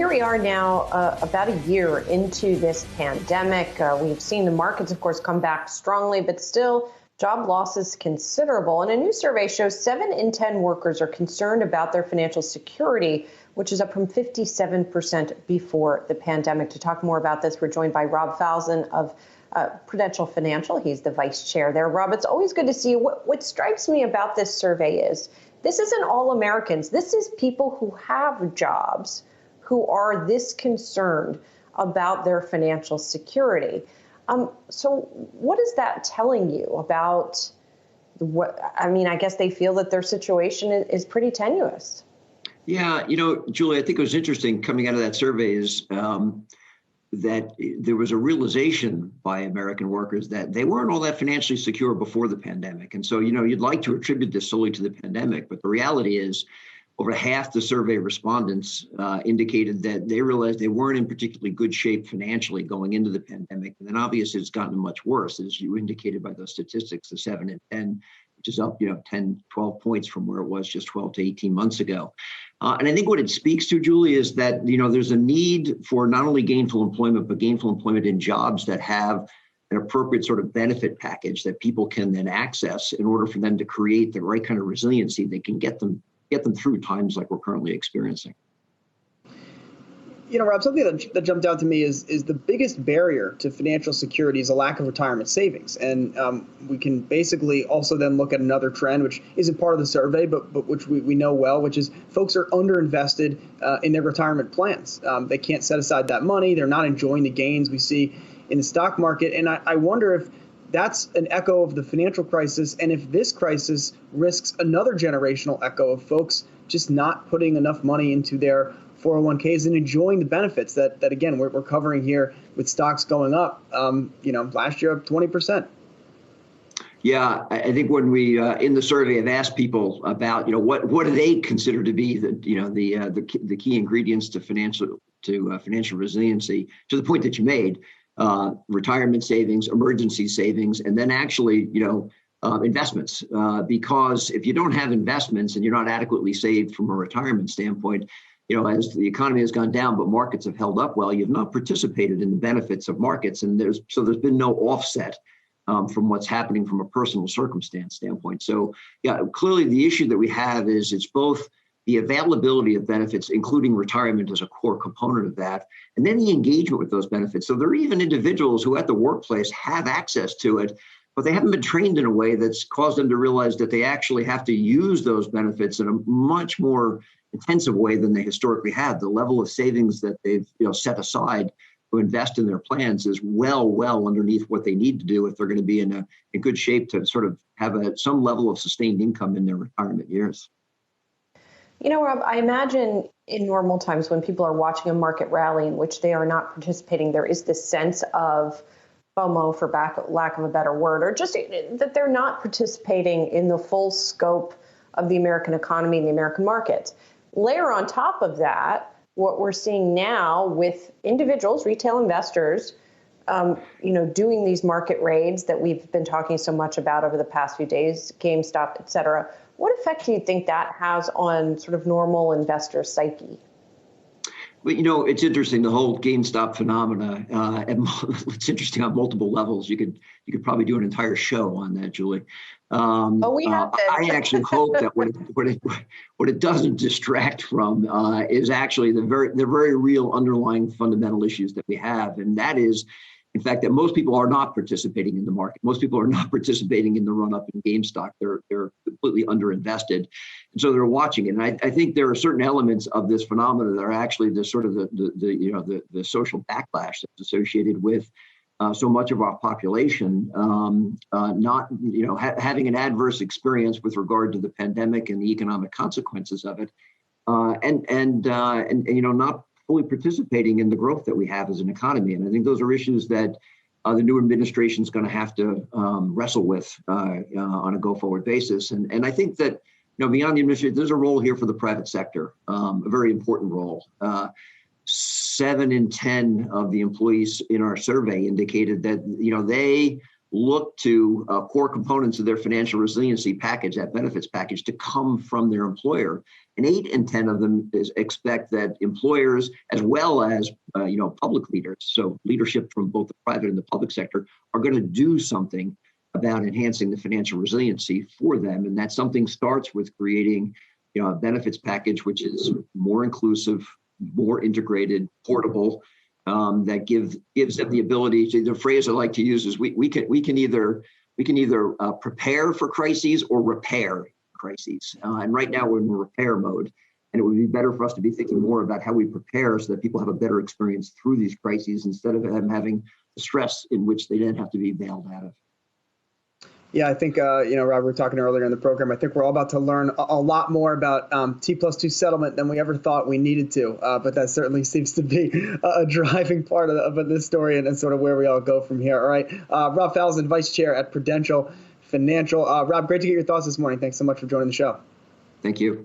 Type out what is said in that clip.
here we are now about a year into this pandemic. We've seen the markets, of course, come back strongly, but still job loss is considerable. And a new survey shows 7 in 10 workers are concerned about their financial security, which is up from 57% before the pandemic. To talk more about this, we're joined by Rob Falzon of Prudential Financial. He's the vice chair there. Rob, it's always good to see you. What strikes me about this survey is this isn't all Americans. This is people who have jobs who are this concerned about their financial security. So what is that telling you about I guess they feel that their situation is pretty tenuous. Yeah, Julie, I think it was interesting coming out of that survey is that there was a realization by American workers that they weren't all that financially secure before the pandemic. And so, you'd like to attribute this solely to the pandemic, but the reality is over half the survey respondents indicated that they realized they weren't in particularly good shape financially going into the pandemic. And then obviously it's gotten much worse, as you indicated by those statistics, the 7 in 10, which is up, 10, 12 points from where it was just 12 to 18 months ago. And I think what it speaks to, Julie, is that, there's a need for not only gainful employment, but gainful employment in jobs that have an appropriate sort of benefit package that people can then access in order for them to create the right kind of resiliency that can get them through times like we're currently experiencing. Rob, something that jumped out to me is the biggest barrier to financial security is a lack of retirement savings. And we can basically also then look at another trend, which isn't part of the survey, but which we know well, which is folks are underinvested in their retirement plans. They can't set aside that money. They're not enjoying the gains we see in the stock market. And I wonder if that's an echo of the financial crisis, and if this crisis risks another generational echo of folks just not putting enough money into their 401ks and enjoying the benefits that again, we're covering here with stocks going up, last year up 20%. Yeah, I think when we in the survey have asked people about what do they consider to be the key ingredients to financial resiliency, to the point that you made, retirement savings, emergency savings, and then actually investments, because if you don't have investments and you're not adequately saved from a retirement standpoint, as the economy has gone down, but markets have held up well, you've not participated in the benefits of markets. And there's been no offset from what's happening from a personal circumstance standpoint. So yeah, clearly the issue that we have is it's both the availability of benefits, including retirement as a core component of that, and then the engagement with those benefits. So there are even individuals who at the workplace have access to it, but they haven't been trained in a way that's caused them to realize that they actually have to use those benefits in a much more intensive way than they historically have. The level of savings that they've set aside to invest in their plans is well underneath what they need to do if they're going to be in good shape to sort of have some level of sustained income in their retirement years. Rob, I imagine in normal times when people are watching a market rally in which they are not participating, there is this sense of FOMO, for lack of a better word, or just that they're not participating in the full scope of the American economy and the American markets. Layer on top of that, what we're seeing now with individuals, retail investors, doing these market raids that we've been talking so much about over the past few days, GameStop, et cetera. What effect do you think that has on sort of normal investor psyche? Well, it's interesting, the whole GameStop phenomena. It's interesting on multiple levels. You could probably do an entire show on that, Julie. We have been. I actually hope that what it doesn't distract from is actually the very real underlying fundamental issues that we have, and that is, in fact, that most people are not participating in the market. Most people are not participating in the run-up in GameStop. They're completely underinvested, and so they're watching it. And I think there are certain elements of this phenomenon that are actually the sort of the social backlash that's associated with so much of our population not having an adverse experience with regard to the pandemic and the economic consequences of it, and not fully participating in the growth that we have as an economy. And I think those are issues that the new administration is going to have to wrestle with on a go-forward basis. And I think that beyond the administration, there's a role here for the private sector, a very important role. 7 in 10 of the employees in our survey indicated that they look to core components of their financial resiliency package, that benefits package, to come from their employer. And 8 in 10 of them expect that employers, as well as public leaders, so leadership from both the private and the public sector, are going to do something about enhancing the financial resiliency for them. And that something starts with creating a benefits package which is more inclusive, more integrated, portable, that gives them the ability to. The phrase I like to use is we can either prepare for crises or repair crises. And right now we're in repair mode, and it would be better for us to be thinking more about how we prepare so that people have a better experience through these crises instead of them having the stress in which they then have to be bailed out of. Yeah, I think, Rob, we were talking earlier in the program, I think we're all about to learn a lot more about T+2 settlement than we ever thought we needed to. But that certainly seems to be a driving part of this story and sort of where we all go from here. All right. Rob Falzon, Vice Chair at Prudential Financial. Rob, great to get your thoughts this morning. Thanks so much for joining the show. Thank you.